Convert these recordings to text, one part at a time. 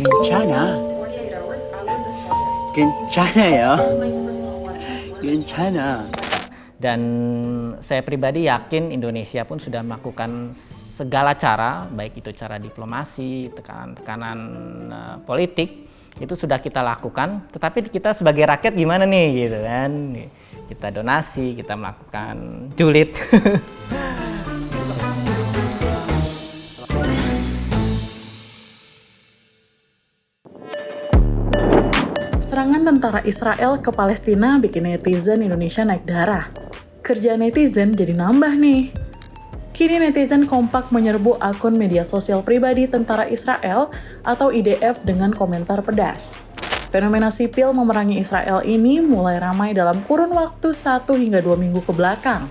괜찮아. 괜찮아요. 괜찮아. Dan saya pribadi yakin Indonesia pun sudah melakukan segala cara, baik itu cara diplomasi, tekanan-tekanan politik, itu sudah kita lakukan. Tetapi kita sebagai rakyat gimana nih gitu kan? Kita donasi, kita melakukan julid. Serangan tentara Israel ke Palestina bikin netizen Indonesia naik darah. Kerjaan netizen jadi nambah nih. Kini netizen kompak menyerbu akun media sosial pribadi tentara Israel atau IDF dengan komentar pedas. Fenomena sipil memerangi Israel ini mulai ramai dalam kurun waktu 1 hingga 2 minggu ke belakang.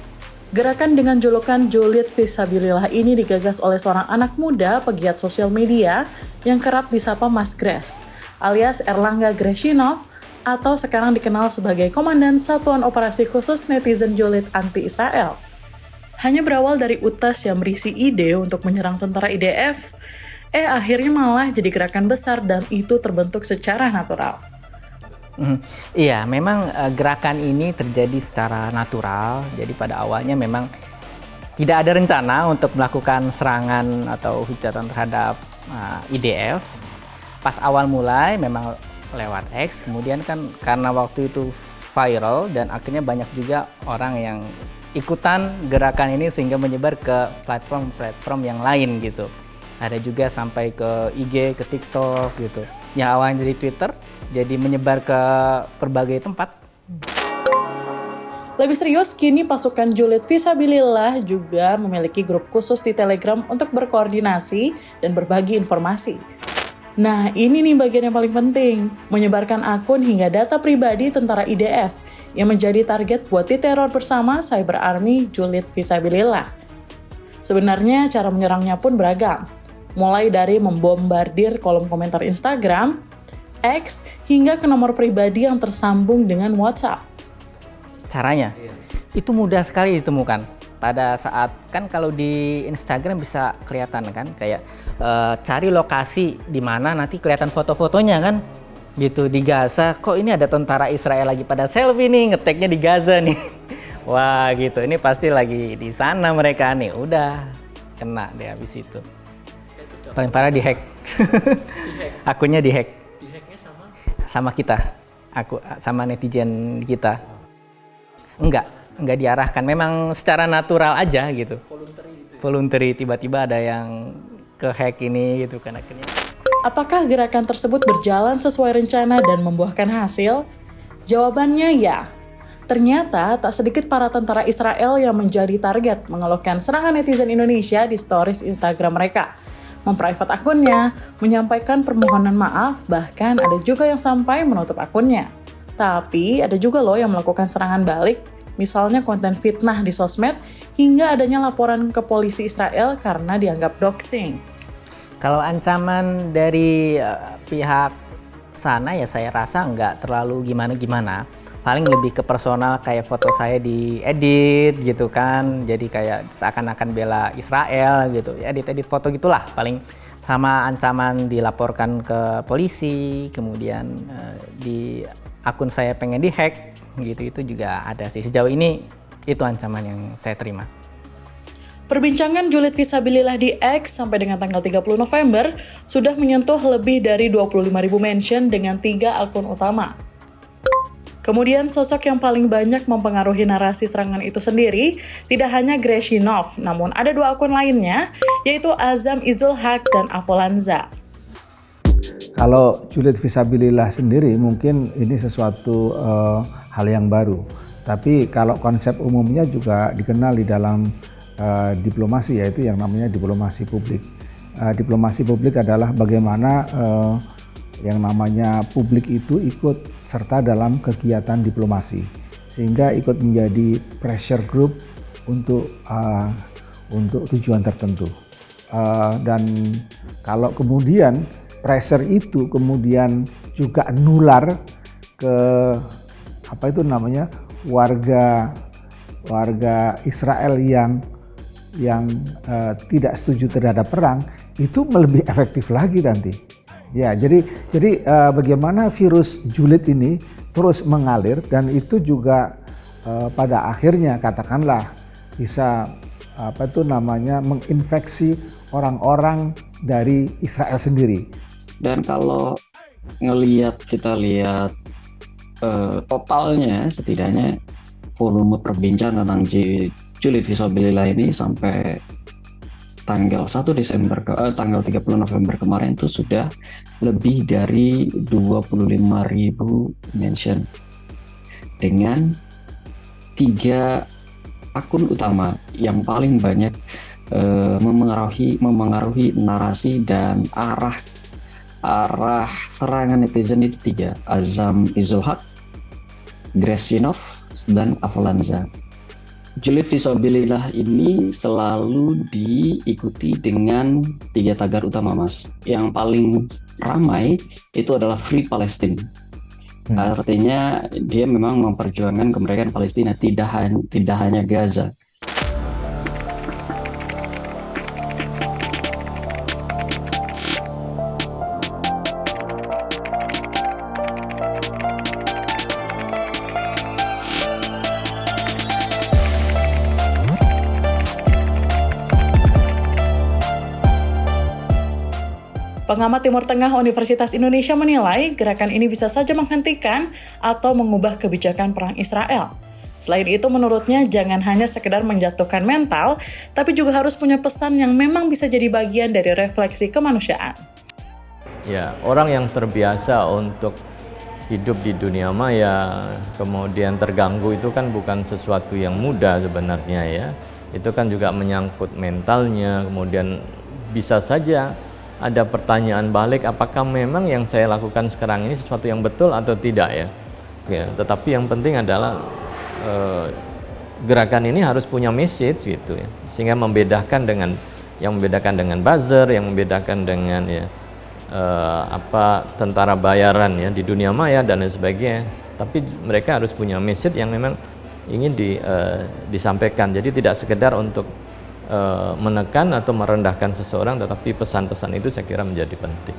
Gerakan dengan julukan Julid Fisabilillah ini digagas oleh seorang anak muda pegiat sosial media yang kerap disapa Mas Gres, alias Erlangga Greshinov, atau sekarang dikenal sebagai Komandan Satuan Operasi Khusus Netizen Julid Anti-Israel. Hanya berawal dari utas yang berisi ide untuk menyerang tentara IDF, akhirnya malah jadi gerakan besar dan itu terbentuk secara natural. Iya, memang gerakan ini terjadi secara natural. Jadi pada awalnya memang tidak ada rencana untuk melakukan serangan atau hujatan terhadap IDF. Pas awal mulai memang lewat X, kemudian kan karena waktu itu viral dan akhirnya banyak juga orang yang ikutan gerakan ini sehingga menyebar ke platform-platform yang lain gitu. Ada juga sampai ke IG, ke TikTok gitu. Yang awalnya dari Twitter jadi menyebar ke berbagai tempat. Lebih serius, kini pasukan Julid Fisabilillah juga memiliki grup khusus di Telegram untuk berkoordinasi dan berbagi informasi. Nah, ini nih bagian yang paling penting, menyebarkan akun hingga data pribadi tentara IDF yang menjadi target buat diteror bersama Cyber Army Julid Fisabilillah. Sebenarnya cara menyerangnya pun beragam, mulai dari membombardir kolom komentar Instagram, X, hingga ke nomor pribadi yang tersambung dengan WhatsApp. Caranya? Itu mudah sekali ditemukan. Pada saat, kan kalau di Instagram bisa kelihatan kan, kayak cari lokasi di mana nanti kelihatan foto-fotonya kan, gitu di Gaza. Kok ini ada tentara Israel lagi pada selfie nih, ngeteknya di Gaza nih. Wah gitu, ini pasti lagi di sana mereka nih. Udah kena deh habis itu. Paling parah dihack. Akunnya dihack. Dihacknya Sama kita, sama netizen kita. Enggak diarahkan, memang secara natural aja gitu. Voluntary, tiba-tiba ada yang ke-hack ini gitu kan akhirnya. Apakah gerakan tersebut berjalan sesuai rencana dan membuahkan hasil? Jawabannya ya. Ternyata tak sedikit para tentara Israel yang menjadi target mengeluhkan serangan netizen Indonesia di stories Instagram mereka. Memprivate akunnya, menyampaikan permohonan maaf, bahkan ada juga yang sampai menutup akunnya. Tapi ada juga loh yang melakukan serangan balik, misalnya konten fitnah di sosmed, hingga adanya laporan ke polisi Israel karena dianggap doxing. Kalau ancaman dari pihak sana ya saya rasa nggak terlalu gimana-gimana. Paling lebih ke personal, kayak foto saya diedit gitu kan. Jadi kayak seakan-akan bela Israel gitu. Ya edit-edit foto gitulah paling. Sama ancaman dilaporkan ke polisi, kemudian di akun saya pengen dihack gitu, itu juga ada sih. Sejauh ini itu ancaman yang saya terima. Perbincangan Julid Fisabilillah di X sampai dengan tanggal 30 November sudah menyentuh lebih dari 25.000 mention dengan 3 akun utama. Kemudian sosok yang paling banyak mempengaruhi narasi serangan itu sendiri tidak hanya Greshinov, namun ada 2 akun lainnya, yaitu Azam Izul Haq dan Avolanza. Kalau Julid Fisabilillah sendiri mungkin ini sesuatu hal yang baru. Tapi kalau konsep umumnya juga dikenal di dalam diplomasi, yaitu yang namanya diplomasi publik. Diplomasi publik adalah bagaimana yang namanya publik itu ikut serta dalam kegiatan diplomasi, sehingga ikut menjadi pressure group untuk tujuan tertentu. Dan kalau kemudian pressure itu kemudian juga nular ke warga Israel yang tidak setuju terhadap perang, itu lebih efektif lagi nanti. Ya, jadi bagaimana virus julid ini terus mengalir dan itu juga pada akhirnya katakanlah bisa menginfeksi orang-orang dari Israel sendiri. Dan kalau kita lihat totalnya, setidaknya volume perbincangan tentang julid fisabilillah ini sampai tanggal 1 Desember tanggal 30 November kemarin itu sudah lebih dari 25.000 mention dengan 3 akun utama yang paling banyak memengaruhi narasi dan arah serangan netizen itu 3, Azam Izulhaq, Gresinov, dan Avalanza. Julid fisabilillah ini selalu diikuti dengan 3 tagar utama, Mas. Yang paling ramai itu adalah Free Palestine. Artinya dia memang memperjuangkan kemerdekaan Palestina, tidak hanya Gaza. Pengamat Timur Tengah Universitas Indonesia menilai gerakan ini bisa saja menghentikan atau mengubah kebijakan perang Israel. Selain itu, menurutnya jangan hanya sekedar menjatuhkan mental, tapi juga harus punya pesan yang memang bisa jadi bagian dari refleksi kemanusiaan. Ya, orang yang terbiasa untuk hidup di dunia maya, kemudian terganggu itu kan bukan sesuatu yang mudah sebenarnya ya. Itu kan juga menyangkut mentalnya, kemudian bisa saja ada pertanyaan balik, apakah memang yang saya lakukan sekarang ini sesuatu yang betul atau tidak ya. Tetapi yang penting adalah gerakan ini harus punya message gitu ya, sehingga membedakan dengan buzzer, yang membedakan dengan tentara bayaran ya di dunia maya dan lain sebagainya. Tapi mereka harus punya message yang memang ingin disampaikan. Jadi tidak sekedar untuk menekan atau merendahkan seseorang, tetapi pesan-pesan itu saya kira menjadi penting.